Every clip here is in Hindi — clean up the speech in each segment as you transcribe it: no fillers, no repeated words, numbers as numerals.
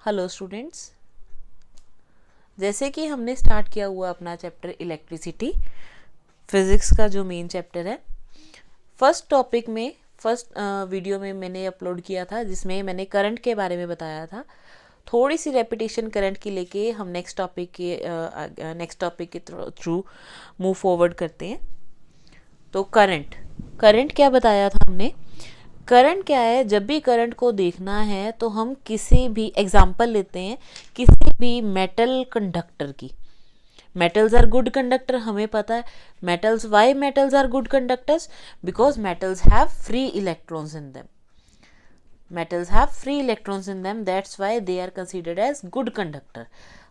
हेलो स्टूडेंट्स, जैसे कि हमने स्टार्ट किया हुआ अपना चैप्टर इलेक्ट्रिसिटी, फिज़िक्स का जो मेन चैप्टर है। फर्स्ट वीडियो में मैंने अपलोड किया था जिसमें मैंने करंट के बारे में बताया था। थोड़ी सी रेपिटेशन करंट की लेके हम नेक्स्ट टॉपिक के थ्रू मूव फॉरवर्ड करते हैं। तो करंट क्या बताया था हमने? करंट क्या है? जब भी करंट को देखना है तो हम किसी भी एग्जांपल लेते हैं किसी भी मेटल कंडक्टर की। मेटल्स आर गुड कंडक्टर, हमें पता है। Why metals are good conductors? Because metals have free electrons in them. That's why they are considered as good conductor.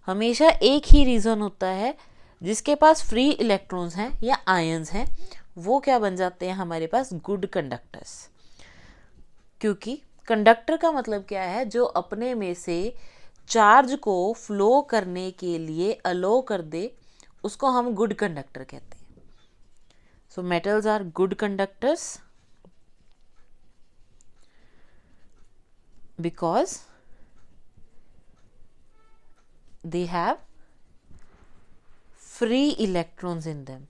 हमेशा एक ही रीज़न होता है, जिसके पास फ्री इलेक्ट्रॉन्स हैं या आयंस हैं वो क्या बन जाते हैं हमारे पास? Good conductors. क्योंकि कंडक्टर का मतलब क्या है? जो अपने में से चार्ज को फ्लो करने के लिए अलो कर दे, उसको हम गुड कंडक्टर कहते हैं। So metals are good conductors because they have free electrons in them.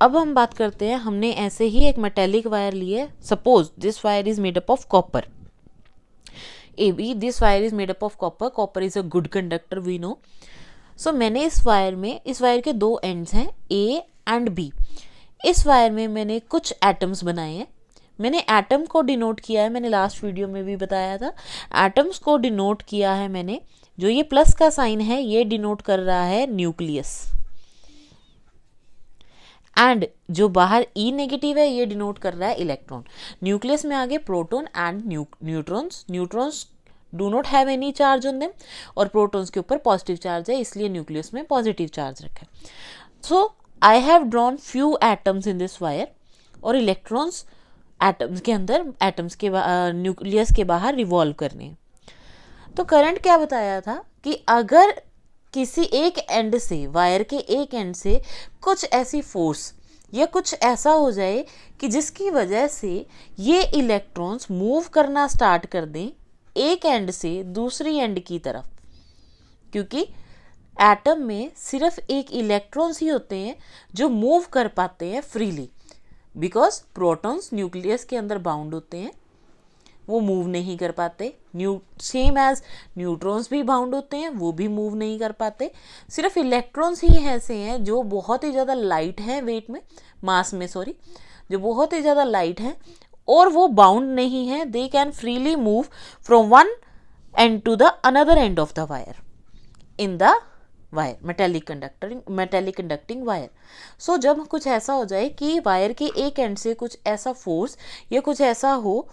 अब हम बात करते हैं, हमने ऐसे ही एक मेटेलिक वायर लिए। Suppose this wire is made up of copper. This wire is made up of copper. Copper is a good conductor, we know. So मैंने इस वायर के दो एंड्स हैं, ए एंड बी। इस वायर में मैंने कुछ एटम्स बनाए हैं। मैंने एटम को डिनोट किया है, मैंने लास्ट वीडियो में भी बताया था। एटम्स को डिनोट किया है मैंने, जो ये प्लस का साइन है ये डिनोट कर रहा है न्यूक्लियस, एंड जो बाहर ई नेगेटिव है ये डिनोट कर रहा है इलेक्ट्रॉन। न्यूक्लियस में आगे proton and neutrons do not have any charge on them, और प्रोटॉन्स के ऊपर पॉजिटिव चार्ज है, इसलिए न्यूक्लियस में पॉजिटिव चार्ज रखा है। So I have drawn few atoms in this wire, और इलेक्ट्रॉन्स एटम्स के अंदर, न्यूक्लियस के बाहर रिवॉल्व करने। तो करंट क्या बताया था कि अगर किसी एक एंड से, वायर के एक एंड से कुछ ऐसी फोर्स या कुछ ऐसा हो जाए कि जिसकी वजह से ये इलेक्ट्रॉन्स मूव करना स्टार्ट कर दें एक एंड से दूसरी एंड की तरफ, क्योंकि एटम में सिर्फ एक इलेक्ट्रॉन्स ही होते हैं जो मूव कर पाते हैं फ्रीली, बिकॉज प्रोटॉन्स न्यूक्लियस के अंदर बाउंड होते हैं, वो मूव नहीं कर पाते। सेम एज न्यूट्रॉन्स भी बाउंड होते हैं, वो भी मूव नहीं कर पाते। सिर्फ इलेक्ट्रॉन्स ही ऐसे हैं जो बहुत ही ज़्यादा लाइट हैं वेट में, मास में सॉरी, जो बहुत ही ज़्यादा लाइट हैं और वो बाउंड नहीं है। They can freely move from one end to the another end of the wire in the wire, metallic conducting wire. So जब कुछ ऐसा हो जाए कि वायर के एक एंड से कुछ ऐसा फोर्स या कुछ ऐसा हो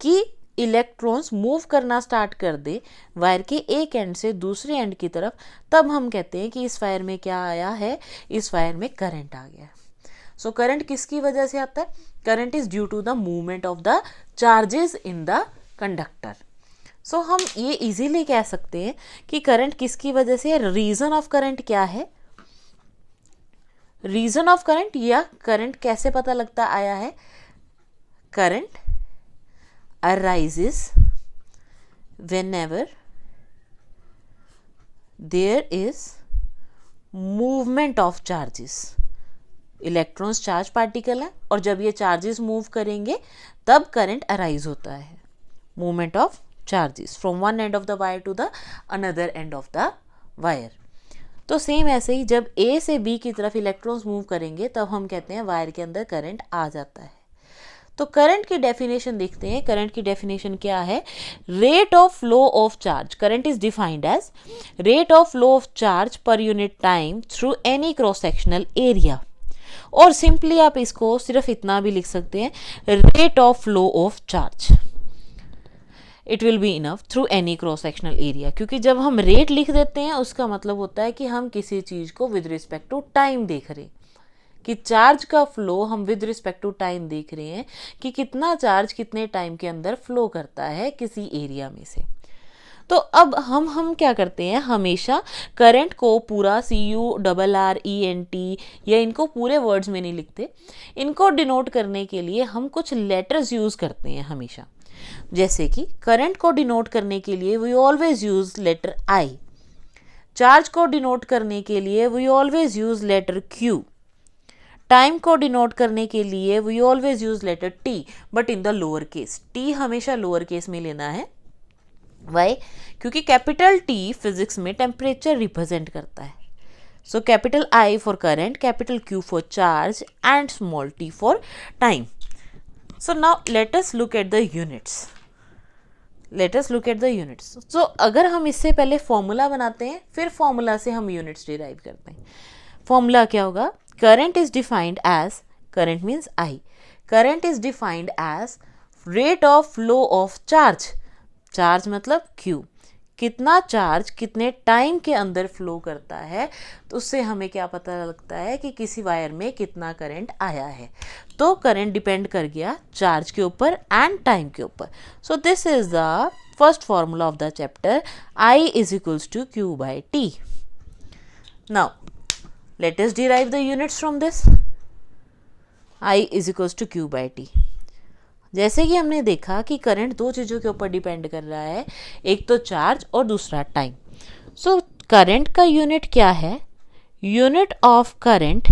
कि इलेक्ट्रॉन्स मूव करना स्टार्ट कर दे वायर के एक एंड से दूसरे एंड की तरफ, तब हम कहते हैं कि इस वायर में क्या आया है? इस वायर में करंट आ गया। सो करंट किसकी वजह से आता है? Current is due to the movement of the charges in the conductor. So हम ये इजीली कह सकते हैं कि करंट किसकी वजह से। रीजन ऑफ करंट क्या है? रीजन ऑफ करंट या करंट कैसे पता लगता आया है? Current arises whenever there is movement of charges. Electrons charge particle है, और जब ये चार्जेस मूव करेंगे तब करंट अराइज होता है। Movement of charges from one end of the wire to the another end of the wire. तो सेम ऐसे ही जब ए से बी की तरफ इलेक्ट्रॉन्स मूव करेंगे तब हम कहते हैं वायर के अंदर करंट आ जाता है। तो करंट की डेफिनेशन देखते हैं। करंट की डेफिनेशन क्या है? Rate of flow of charge. Current is defined as rate of flow of charge per unit time through any cross sectional area, और सिंपली आप इसको सिर्फ इतना भी लिख सकते हैं, rate of flow of charge. It will be enough through any cross sectional area, क्योंकि जब हम रेट लिख देते हैं उसका मतलब होता है कि हम किसी चीज को विद रिस्पेक्ट टू टाइम देख रहे हैं, कि चार्ज का फ्लो हम विद रिस्पेक्ट टू टाइम देख रहे हैं कि कितना चार्ज कितने टाइम के अंदर फ्लो करता है किसी एरिया में से। तो अब हम क्या करते हैं, हमेशा करंट को पूरा CURRENT या इनको पूरे वर्ड्स में नहीं लिखते, इनको डिनोट करने के लिए हम कुछ लेटर्स यूज़ करते हैं हमेशा। जैसे कि करंट को डिनोट करने के लिए we always use letter I, charge को डिनोट करने के लिए we always use letter Q, time को डिनोट करने के लिए we always use letter T, but in the lower case. T हमेशा लोअर केस में लेना है। वाई? क्योंकि कैपिटल टी फिजिक्स में टेम्परेचर रिप्रेजेंट करता है। So capital I for current, capital Q for charge and small T for time. So now let us look at the units. So अगर हम इससे पहले फॉर्मूला बनाते हैं, फिर फॉर्मूला से हम यूनिट्स डिराइव करते हैं। फॉर्मूला क्या होगा? Current is defined as, current means I, current is defined as rate of flow of charge, charge मतलब क्यू, कितना चार्ज कितने टाइम के अंदर फ्लो करता है, तो उससे हमें क्या पता लगता है कि किसी वायर में कितना करंट आया है। तो करंट डिपेंड कर गया चार्ज के ऊपर एंड टाइम के ऊपर। So this is the first formula of the chapter, I is equals to Q by T। Now let us derive the units from this. I is equals to Q by T। जैसे कि हमने देखा कि करंट दो चीज़ों के ऊपर डिपेंड कर रहा है, एक तो चार्ज और दूसरा टाइम। सो करंट का यूनिट क्या है? Unit of current,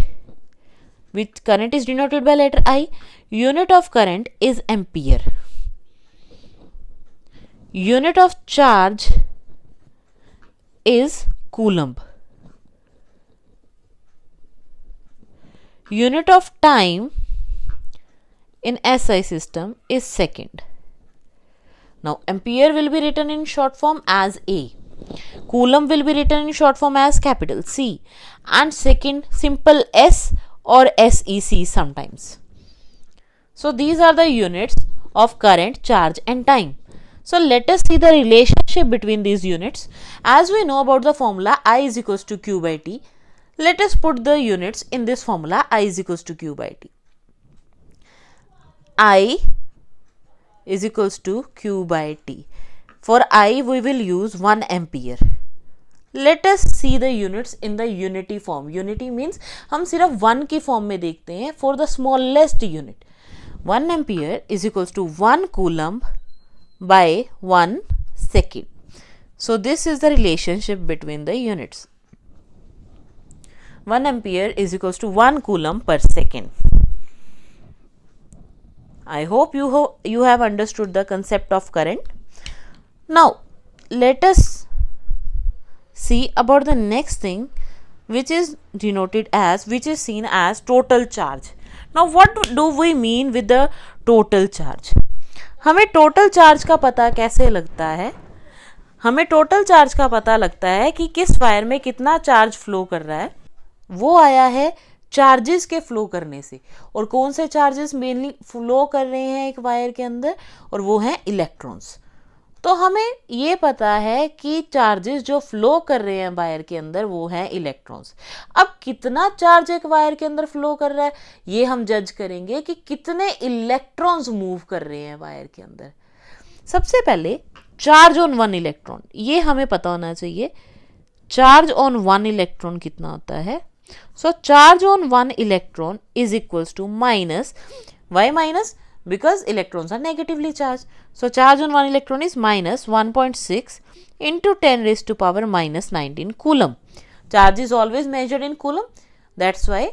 which current is denoted by letter I, unit of current is ampere, unit of charge is coulomb, unit of time in SI system is second. Now ampere will be written in short form as A, coulomb will be written in short form as capital C, and second simple S or SEC sometimes. So these are the units of current, charge and time. So let us see the relationship between these units. As we know about the formula I is equals to Q by T, let us put the units in this formula I is equals to Q by T. I is equals to Q by T. For I we will use 1 ampere. Let us see the units in the unity form. Unity means हम सिर्फ 1 की फॉर्म में देखते हैं for the smallest unit. 1 ampere is equals to 1 coulomb by 1 second. So this is the relationship between the units. 1 ampere is equals to 1 coulomb per second. I hope you have understood the concept of current. Now let us see about the next thing, which is seen as total charge. Now what do we mean with the total charge? हमें टोटल चार्ज का पता कैसे लगता है? हमें टोटल चार्ज का पता लगता है कि किस वायर में कितना चार्ज फ्लो कर रहा है। वो आया है चार्जेस के फ्लो करने से। और कौन से चार्जेस मेनली फ्लो कर रहे हैं एक वायर के अंदर? और वो हैं इलेक्ट्रॉन्स। तो हमें ये पता है कि चार्जेस जो फ्लो कर रहे हैं वायर के अंदर वो हैं इलेक्ट्रॉन्स। अब कितना चार्ज एक वायर के अंदर फ्लो कर रहा है ये हम जज करेंगे कि कितने इलेक्ट्रॉन्स मूव कर रहे हैं वायर के अंदर। सबसे पहले चार्ज ऑन 1 इलेक्ट्रॉन, ये हमें पता होना चाहिए। चार्ज ऑन 1 इलेक्ट्रॉन कितना होता है? So charge on 1 electron is equals to minus, why minus? Because electrons are negatively charged. So charge on 1 electron is minus 1.6 into 10 raised to power minus 19 coulomb. Charge is always measured in coulomb. That's why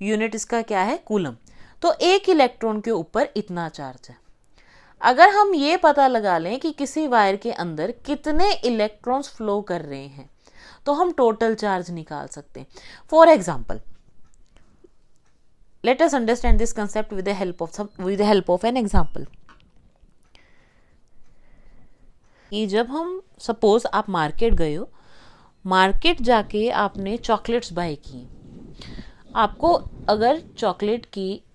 unit इसका क्या है? coulomb. तो एक इलेक्ट्रॉन के ऊपर इतना चार्ज है। अगर हम ये पता लगा लें कि किसी वायर के अंदर कितने इलेक्ट्रॉन्स फ्लो कर रहे हैं तो हम टोटल चार्ज निकाल सकते हैं। For example, let us understand this concept with the help of an example. कि जब हम सपोज आप मार्केट गए हो, मार्केट जाके आपने चॉकलेट्स बाय की, आपको अगर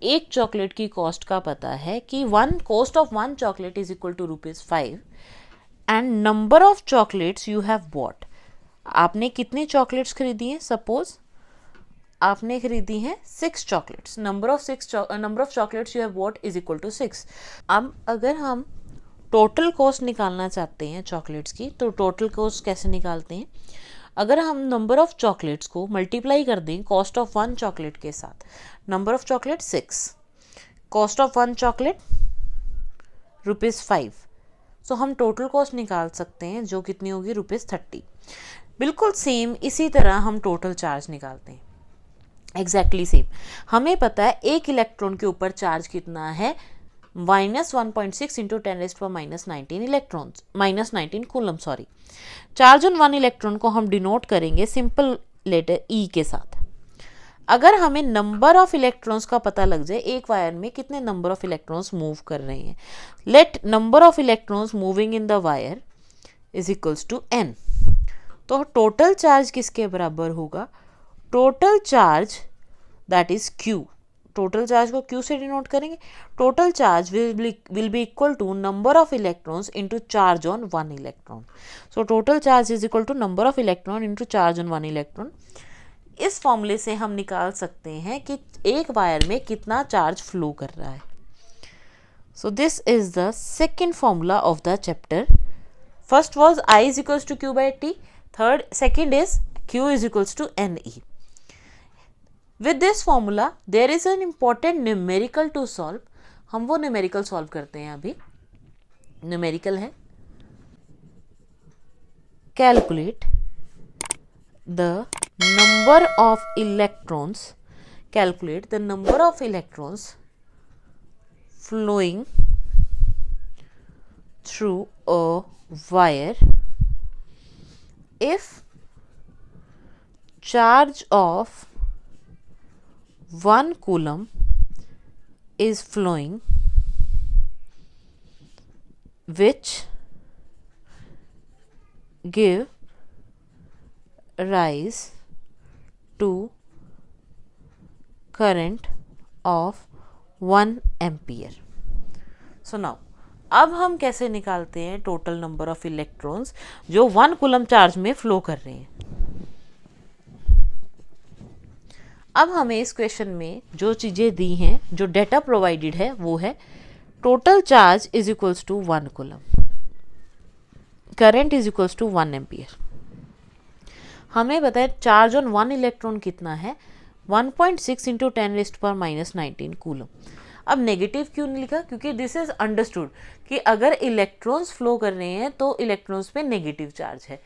एक चॉकलेट की कॉस्ट का पता है कि cost of 1 chocolate is equal to ₹5 and number of chocolates you have bought, आपने कितनी चॉकलेट्स खरीदी हैं? सपोज आपने खरीदी हैं 6 chocolates, number of chocolates you have bought is equal to 6। अब अगर हम टोटल कॉस्ट निकालना चाहते हैं चॉकलेट्स की, तो टोटल कॉस्ट कैसे निकालते हैं? अगर हम नंबर ऑफ चॉकलेट्स को मल्टीप्लाई कर दें कॉस्ट ऑफ वन चॉकलेट के साथ, number of chocolate 6, cost of one chocolate ₹5, सो हम टोटल कॉस्ट निकाल सकते हैं जो कितनी होगी ₹30। बिल्कुल सेम इसी तरह हम टोटल चार्ज निकालते हैं, एग्जैक्टली सेम। हमें पता है एक इलेक्ट्रॉन के ऊपर चार्ज कितना है, -1.6 into 10⁻⁻19 electrons, -19 coulomb, sorry. Charge on one electron को हम डिनोट करेंगे सिंपल लेटर ई के साथ। अगर हमें नंबर ऑफ इलेक्ट्रॉन्स का पता लग जाए एक वायर में कितने नंबर ऑफ इलेक्ट्रॉन्स मूव कर रहे हैं, let number of electrons moving in the wire is equals to n। तो टोटल चार्ज किसके बराबर होगा? Total charge that is q। Total charge को q से डिनोट करेंगे। Total charge will be equal to number of electrons into charge on one electron. So total charge is equal to number of electron into charge on one electron. इस फॉर्मूले से हम निकाल सकते हैं कि एक वायर में कितना चार्ज फ्लो कर रहा है। So this is the second formula of the chapter. First was I is equals to Q by T, second is Q is equals to NE। With this formula there is an important numerical to solve। हम वो न्यूमेरिकल सॉल्व करते हैं अभी। न्यूमेरिकल है calculate the number of electrons, calculate the number of electrons flowing through a wire if charge of 1 coulomb is flowing, which give rise to current of 1 ampere। So now अब हम कैसे निकालते हैं टोटल नंबर ऑफ इलेक्ट्रॉन्स जो 1 कूलम चार्ज में फ्लो कर रहे हैं। अब हमें इस क्वेश्चन में जो चीज़ें दी हैं, जो डेटा प्रोवाइडेड है वो है total charge is equals to 1 coulomb, current is equals to 1 ampere. हमें पता है चार्ज ऑन वन इलेक्ट्रॉन कितना है, 1.6 इंटू 10⁻⁻19 कूलम। अब नेगेटिव क्यों नहीं लिखा? क्योंकि दिस इज अंडरस्टूड कि अगर इलेक्ट्रॉन्स फ्लो कर रहे हैं तो इलेक्ट्रॉन्स पे नेगेटिव चार्ज है,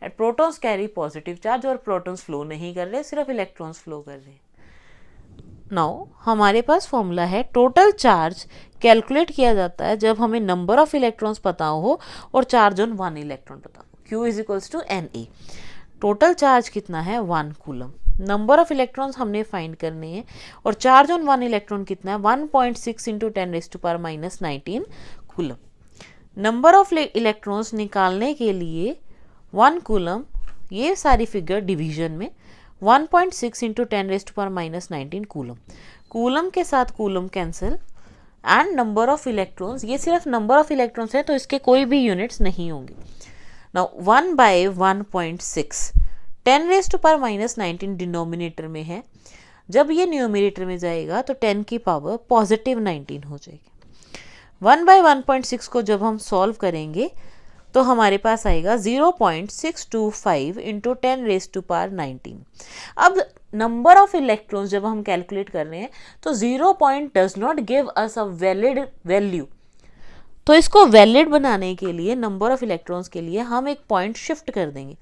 and protons carry positive charge, और प्रोटॉन्स फ्लो नहीं कर रहे, सिर्फ इलेक्ट्रॉन्स फ्लो कर रहे हैं। नाउ हमारे पास फॉर्मूला है टोटल चार्ज कैलकुलेट किया जाता है जब हमें नंबर ऑफ इलेक्ट्रॉन्स पता हो और चार्ज ऑन वन इलेक्ट्रॉन पता हो। Q is equals to NE। Total charge कितना है 1 कूलम, नंबर ऑफ इलेक्ट्रॉन्स हमने फाइंड करने हैं, और चार्ज ऑन वन इलेक्ट्रॉन कितना है 1.6 into 10⁻⁻19 coulomb. Number of electrons निकालने के लिए 1 कूलम, ये सारी फिगर डिवीजन में 1.6 इंटू 10⁻⁻19 कूलम, कूलम के साथ coulomb cancel, and number of electrons, ये सिर्फ नंबर ऑफ इलेक्ट्रॉन्स है तो इसके कोई भी यूनिट्स नहीं होंगे। नाउ 1 बाय 1.6, 10⁻⁻19 डिनोमिनेटर में है, जब ये न्यूमरेटर में जाएगा तो 10 की पावर पॉजिटिव 19 हो जाएगी। 1 बाय 1.6 को जब हम सॉल्व करेंगे तो हमारे पास आएगा 0.625 इंटू 10⁻⁻19। अब नंबर ऑफ इलेक्ट्रॉन्स जब हम कैलकुलेट कर रहे हैं तो 0 point does not give us a valid value, तो इसको वैलिड बनाने के लिए नंबर ऑफ इलेक्ट्रॉन्स के लिए हम एक पॉइंट शिफ्ट कर देंगे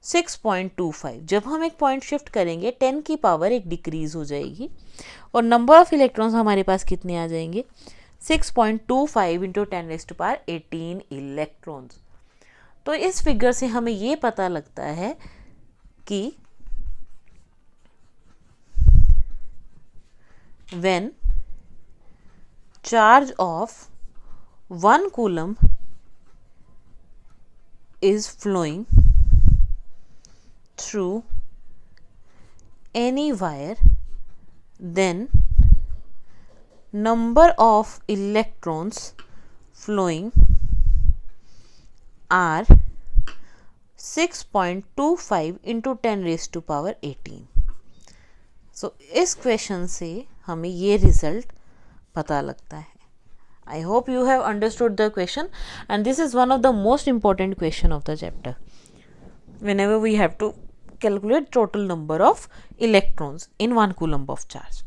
6.25। जब हम एक पॉइंट शिफ्ट करेंगे 10 की पावर एक डिक्रीज हो जाएगी और नंबर ऑफ इलेक्ट्रॉन्स हमारे पास कितने आ जाएंगे 6.25 इंटू 10⁻18 इलेक्ट्रॉन्स। तो इस फिगर से हमें ये पता लगता है कि when charge of 1 coulomb is flowing through any wire, then number of electrons flowing are 6.25 into 10⁻18। सो इस क्वेश्चन से हमें ये रिजल्ट पता लगता है। I hope you have understood the question, and this is one of the most important question of the chapter whenever we have to calculate total number of electrons in 1 coulomb of charge.